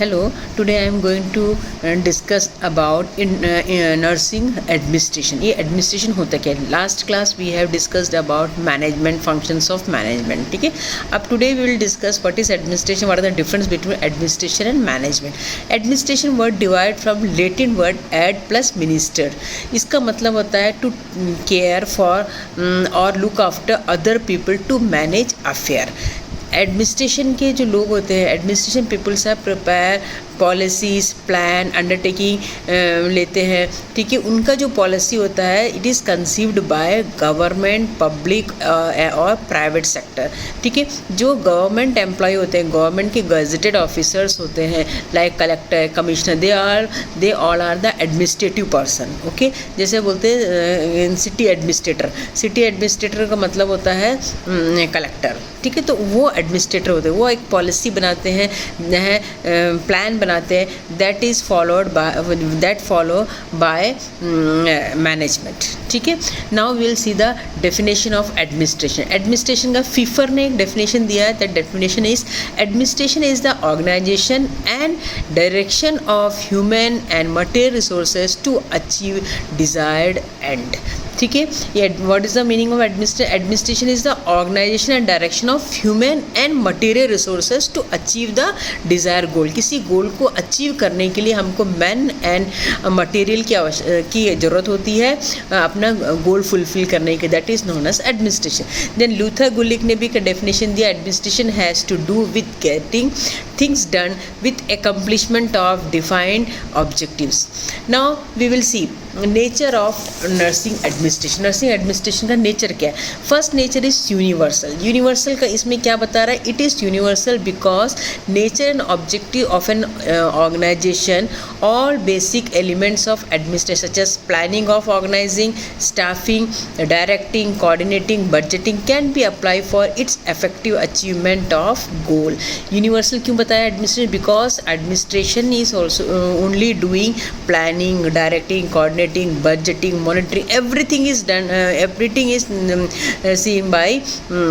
Hello, today I am going to discuss about nursing administration. ये administration होता क्या है? Last class we have discussed about management, functions of management. ठीक है, अब today we will discuss what is administration, what are the difference between administration and management. Administration word derived from Latin word ad plus minister. इसका मतलब होता है to care for or look after other people to manage affair. Administration के जो लोग होते हैं, administration peoples are prepare policies, plan, undertaking लेते हैं. ठीक है, उनका जो पॉलिसी होता है it is conceived by government, public और प्राइवेट सेक्टर. ठीक है, जो गवर्नमेंट एम्प्लॉय होते हैं, गवर्नमेंट के गजेटेड ऑफिसर्स होते हैं like collector, commissioner, they all are the administrative person. Okay, जैसे बोलते हैं सिटी एडमिनिस्ट्रेटर. सिटी एडमिनिस्ट्रेटर का मतलब होता है कलेक्टर. ठीक है, तो वो एडमिनिस्ट्रेटर होते हैं, वो एक पॉलिसी बनाते हैं, प्लान बनाते हैं, दैट फॉलो बाय मैनेजमेट. ठीक है, now we will see the definition of administration. Administration का फीफर ने एक डेफिनेशन दिया है. That definition is administration is the organisation and direction of human and material resources to achieve desired end. ठीक है, ये what is the meaning of administration? Administration is the organisation and direction of human and material resources to achieve the desire goal. किसी goal को achieve करने के लिए हमको man and material की ज़रूरत होती है अपना गोल फुलफिल करने के. That is known as administration. Then Luther Gulick ने भी एक डेफिनेशन दिया. Administration has to do with getting things done with accomplishment of defined objectives. Now we will see nature of nursing administration. Nursing administration का nature क्या है? First nature is universal. Universal का इसमें क्या बता रहा है? It is universal because nature and objective of an organisation, all basic elements of administration such as planning of organising, staffing, directing, coordinating, budgeting can be apply for its effective achievement of goal. Universal क्यों बताया administration? Because administration is also only doing planning, directing, coordinating, budgeting, monitoring, everything is done, everything is seen by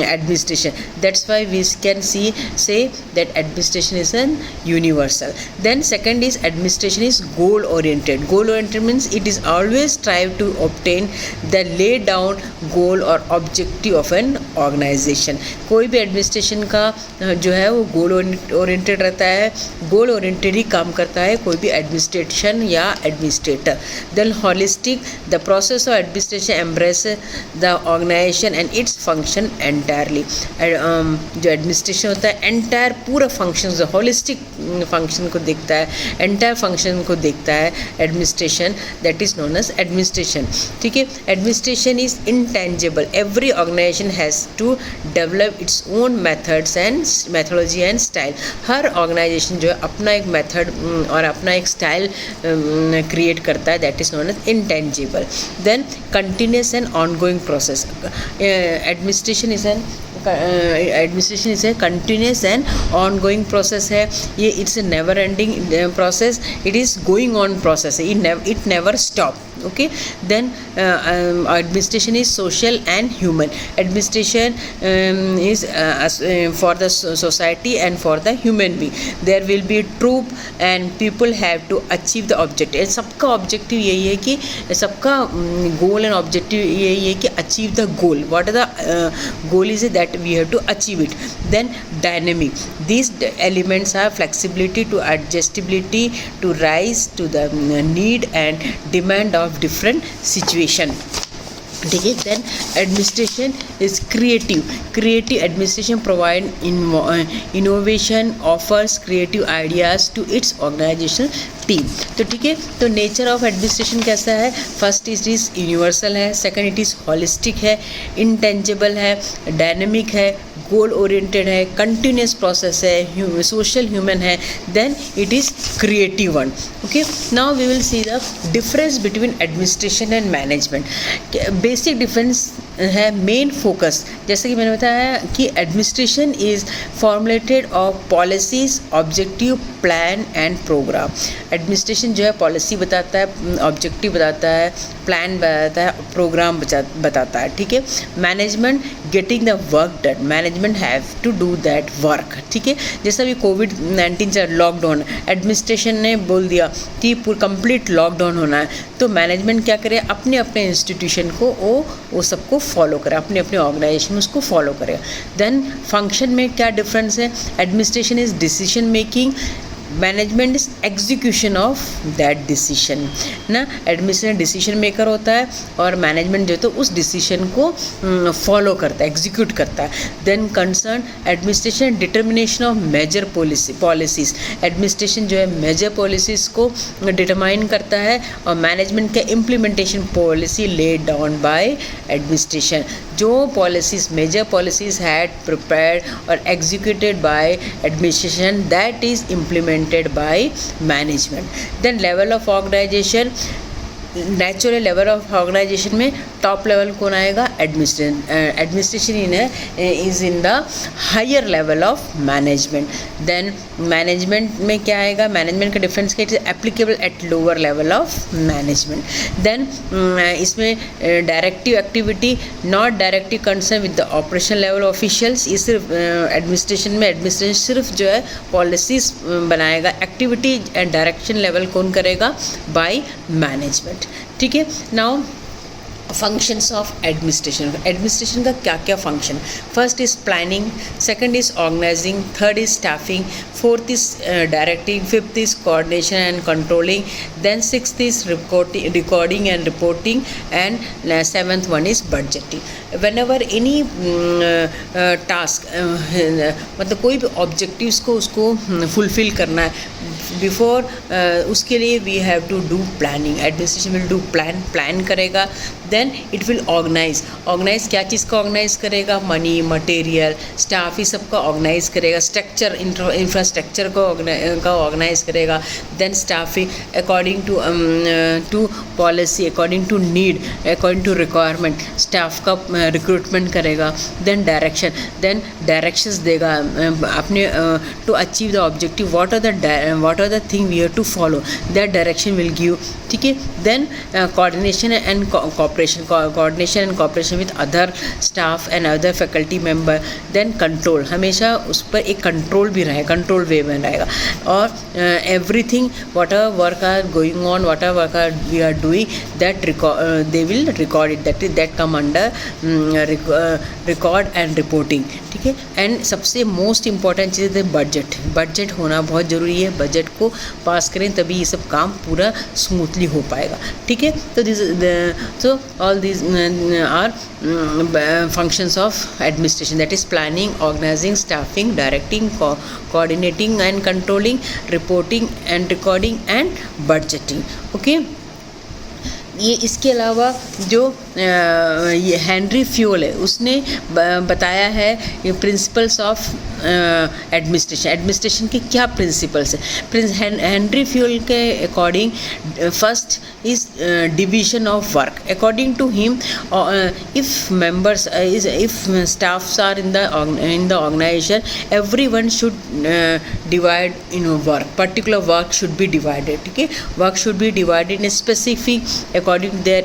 administration. That's why we can say that administration is an universal. Then second is administration is goal oriented. Goal oriented means it is always strive to obtain the laid down goal or objective of an organization. कोई भी administration का जो है वो goal oriented रहता है, goal oriented ही काम करता है कोई भी एडमिनिस्ट्रेशन या administrator. Then holistic, the process of administration embraces the organization and its function entirely. जो एडमिनिस्ट्रेशन होता है एंटायर पूरा फंक्शन, होलिस्टिक फंक्शन को देखता है, एंटायर फंक्शन को देखता है administration. That is known as administration. ठीक है, administration is intangible. Every organisation has to develop its own methods and methodology and style. हर ऑर्गेनाइजेशन जो है अपना एक मेथड और अपना एक स्टाइल क्रिएट करता है. That is known as intangible. Then continuous and ongoing process. Administration is a continuous and ongoing process है. ये it's a never ending process. It is going on process. It never stop. Okay, then administration is social and human. Administration is for the society and for the human being. There will be troop and people have to achieve the objective. सबका objective यही है कि सबका goal and objective यही है कि achieve the goal. What the goal is that we have to achieve it. Then dynamic. these elements are flexibility to adjustability to rise to the need and demand of different situation. ठीक है, then administration is creative administration provide innovation, offers creative ideas to its organisation team. तो ठीक है, तो nature of administration कैसा है? First it is universal है, second it is holistic है, इंटेंजिबल है, डायनेमिक है, गोल ओरिएंटेड है, कंटिन्यूस प्रोसेस है, सोशल ह्यूमन है, then it is creative one. Okay, now we will see the difference between administration and management. Basic difference है main focus, जैसे कि मैंने बताया कि administration is formulated of policies, objective, plan and programme. Administration जो है policy बताता है, ऑब्जेक्टिव बताता है, प्लान बताता है, प्रोग्राम बताता है, ठीक है। Management getting the work done, management have to do that work, ठीक है। जैसे अभी कोविड-19 से लॉकडाउन, एडमिनिस्ट्रेशन ने बोल दिया कि कंप्लीट लॉकडाउन होना है, तो मैनेजमेंट क्या करे, अपने अपने इंस्टीट्यूशन को वो सबको फॉलो करे, अपने अपने ऑर्गेनाइजेशन उसको फॉलो करेगा। देन फंक्शन में क्या डिफरेंस है, administration is decision making, management is execution of that decision ना। एडमिनिस्ट्रेशन डिसीजन मेकर होता है और मैनेजमेंट जो है तो उस डिसीजन को फॉलो करता है, एग्जीक्यूट करता है। Then concern administration determination of major policies, administration जो है मेजर पॉलिसीज़ को डिटरमाइन करता है और मैनेजमेंट का implementation policy laid down by administration. जो policies major policies had prepared और executed by administration, that is implemented by management. Then level of organization, natural level of organisation में top level कौन आएगा, administration is in the higher level of management. Then management में क्या आएगा, management का difference क्या, it is applicable at lower level of management. Then इसमें directive activity not directly concern with the operation level officials, ये सिर्फ administration सिर्फ जो है पॉलिसीज बनाएगा, एक्टिविटी एंड डायरेक्शन लेवल कौन करेगा, बाय मैनेजमेंट, ठीक है। नाउ फंक्शंस ऑफ एडमिनिस्ट्रेशन का क्या क्या function, first is planning, second is organising, third is staffing, fourth is directing, fifth is coordination and controlling, then sixth is recording and reporting and seventh one is budgeting. Whenever any task मतलब कोई भी objectives को उसको fulfil करना है, before उसके लिए we have to do planning, administration will do plan करेगा। देन इट विल ऑर्गेनाइज क्या चीज़ का ऑर्गेनाइज करेगा, मनी, मटेरियल, स्टाफ, ये सब का ऑर्गेनाइज करेगा, स्ट्रक्चर इंफ्रास्ट्रक्चर को ऑर्गेनाइज करेगा। Then staffing according to policy, according to need, according to requirement staff का रिक्रूटमेंट करेगा। देन डायरेक्शंस देगा अपने to achieve the objective, what are the thing we have to follow, that direction will give, ठीक है। Then coordination and cooperation with other staff and other faculty member. Then control, हमेशा उस पर एक control भी रहेगा, कंट्रोल वे में रहेगा। और everything what are work are going on, what are work are we are doing, that they will record it, that come under record and reporting, ठीक है। एंड सबसे मोस्ट इंपॉर्टेंट चीज़ है बजट होना बहुत ज़रूरी है, बजट को पास करें तभी ये सब काम पूरा स्मूथली हो पाएगा, ठीक है। तो all these are functions of administration, that is planning, organizing, staffing, directing, coordinating and controlling, reporting and recording and budgeting, okay। ये इसके अलावा जो ये हेनरी फ्यूल है उसने बताया है ये प्रिंसिपल्स ऑफ एडमिनिस्ट्रेशन के क्या प्रिंसिपल्स है। हेनरी फ्यूल के according first is division of work, according to him if members if staffs are in the organisation, everyone should divide in work, particular work should be divided, ठीक है। Work should be divided in specific according to their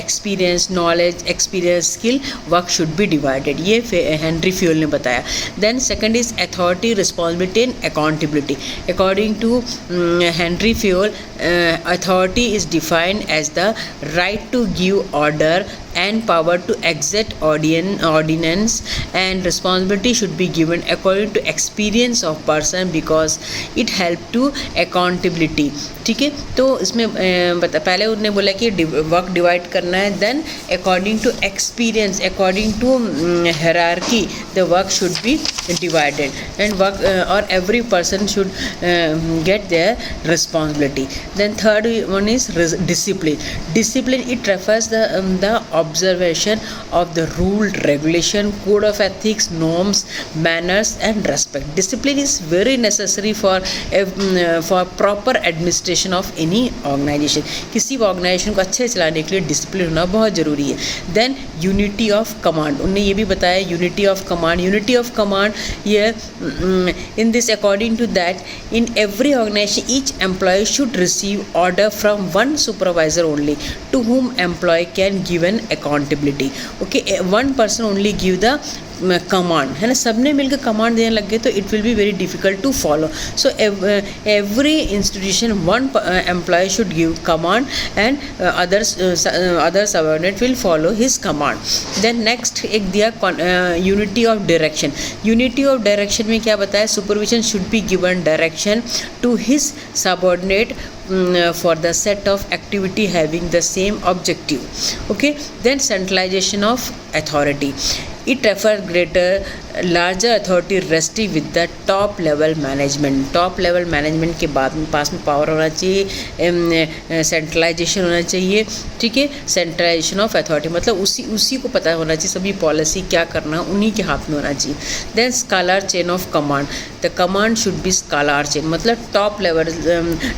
experience, knowledge, experience, skill, work should be divided, ये Henry fuel ने बताया। then second is authority, responsibility and accountability, according to Henry Fayol, authority is defined as the right to give order and power to execute ordinance, and responsibility should be given according to experience of person because it help to accountability, ठीक है। तो इसमें पहले उन्होंने बोला कि work divide करना है, then according to experience, according to hierarchy the work should be divided and work और every person should get their responsibility. Then third one is discipline, it refers the observation of the rule, regulation, code of ethics, norms, manners and respect. Discipline is very necessary for proper administration of any organization. किसी भी organisation को अच्छे चलाने के लिए discipline होना बहुत ज़रूरी है. देन यूनिटी ऑफ कमांड, उन्होंने ये भी बताया unity of command. Unity of command ये in this, according to that, in every organization each employee should receive order from one supervisor only, to whom employee can give an accountability. Okay, one person only give the command है ना. सबने मिलकर command देने लग गए तो it will be very difficult to follow. So every institution one employ should give command and other subordinate will follow his command. Then next एक दिया unity of direction. Unity of direction में क्या बताया, supervision should be given direction to his subordinate for the set of activity having the same objective. Okay, then centralization of authority. It refers greater larger authority resting with the top level management. top level management के बाद में पास में power होना चाहिए, centralisation होना चाहिए. ठीक है, सेंट्रलाइजेशन ऑफ अथॉरिटी मतलब उसी को पता होना चाहिए, सभी पॉलिसी क्या करना उन्हीं के हाथ में होना चाहिए. Then scalar chain of command. The command should be scalar chain मतलब टॉप लेवल,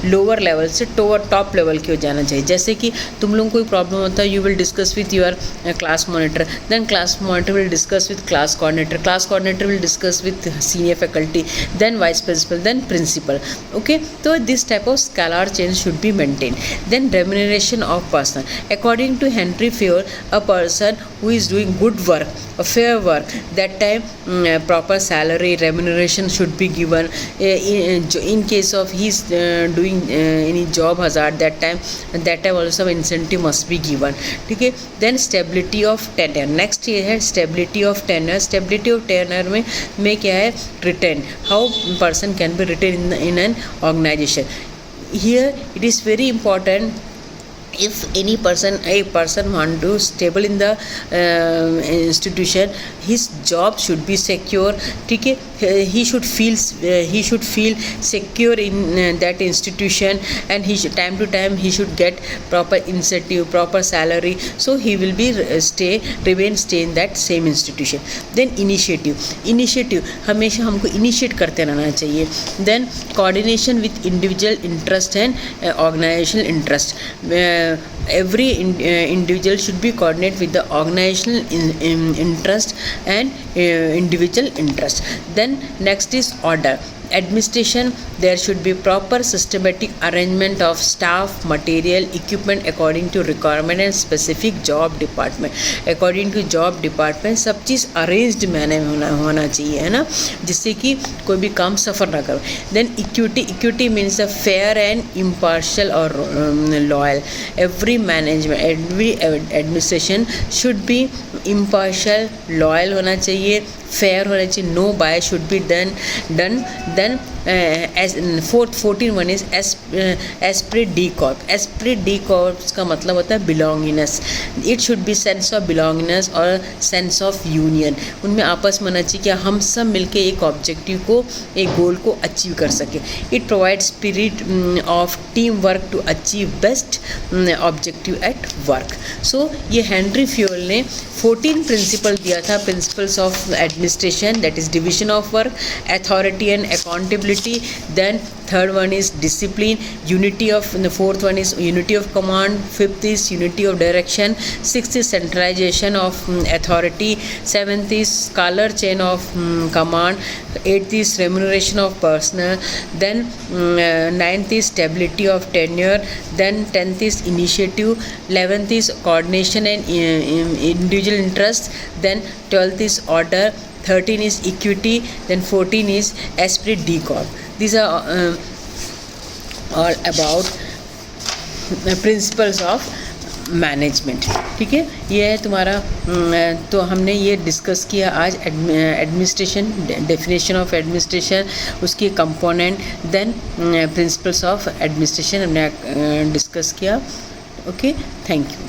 लोअर लेवल से टॉप लेवल की हो जाना चाहिए. जैसे कि तुम लोगों को कोई प्रॉब्लम होता है, you will discuss with your class monitor, then class monitor will discuss with class coordinator, class coordinator will discuss with senior faculty, then vice principal, then principal. Okay, so this type of scalar chain should be maintained. Then remuneration of person. According to Henry Fayol, a person who is doing good work, a fair work, that time proper salary remuneration should be given. In case of he is doing any job hazard, that time also incentive must be given. ठीक है. Then stability of tenure. Next ये है stability of tenure. Stability of tenure में क्या है, retain. How person can be retained in an organization. Here it is very important, if any person want to stable in the institution, his job should be secure. ठीक है, he should feel secure in that institution, and he should time to time he should get proper incentive, proper salary, so he will be stay in that same institution. Then initiative हमेशा हमको initiate करते रहना चाहिए. Then coordination with individual interest and organizational interest. Every individual should be coordinate with the organizational interest and individual interest. Then next is order. Administration, there should be proper systematic arrangement of staff, material, equipment according to requirement and specific job department. According to job department सब चीज़ arranged मैंने होना चाहिए, है ना, जिससे कि कोई भी काम सफ़र ना करो. Then equity means a fair and impartial or loyal. Every administration should be impartial, loyal होना चाहिए, fair होना चाहिए, no bias should be done. Then as 14 one is esprit de corps. Esprit de corps का मतलब होता है belongingness. It should be sense of belongingness और sense of union. उनमें आपस में होना चाहिए कि हम सब मिलके एक ऑब्जेक्टिव को, एक गोल को अचीव कर सके. It provides spirit of team work to achieve best objective at work. So ये हेनरी फ्योल ने 14 प्रिंसिपल दिया था, principles of administration, that is division of work, authority and accountability. Then third one is discipline, the fourth one is unity of command, fifth is unity of direction, sixth is centralization of authority, seventh is scalar chain of command, eighth is remuneration of personnel, then ninth is stability of tenure, then 10th is initiative, 11th is coordination and individual interest, then 12th is order, 13 is equity, then 14 is esprit de corps. These are all about principles of management. ठीक है, ये है तुम्हारा. तो हमने ये discuss किया आज एडमिनिस्ट्रेशन, डेफिनेशन ऑफ एडमिनिस्ट्रेशन, उसके component, then principles of administration हमने डिस्कस किया. Okay, thank you.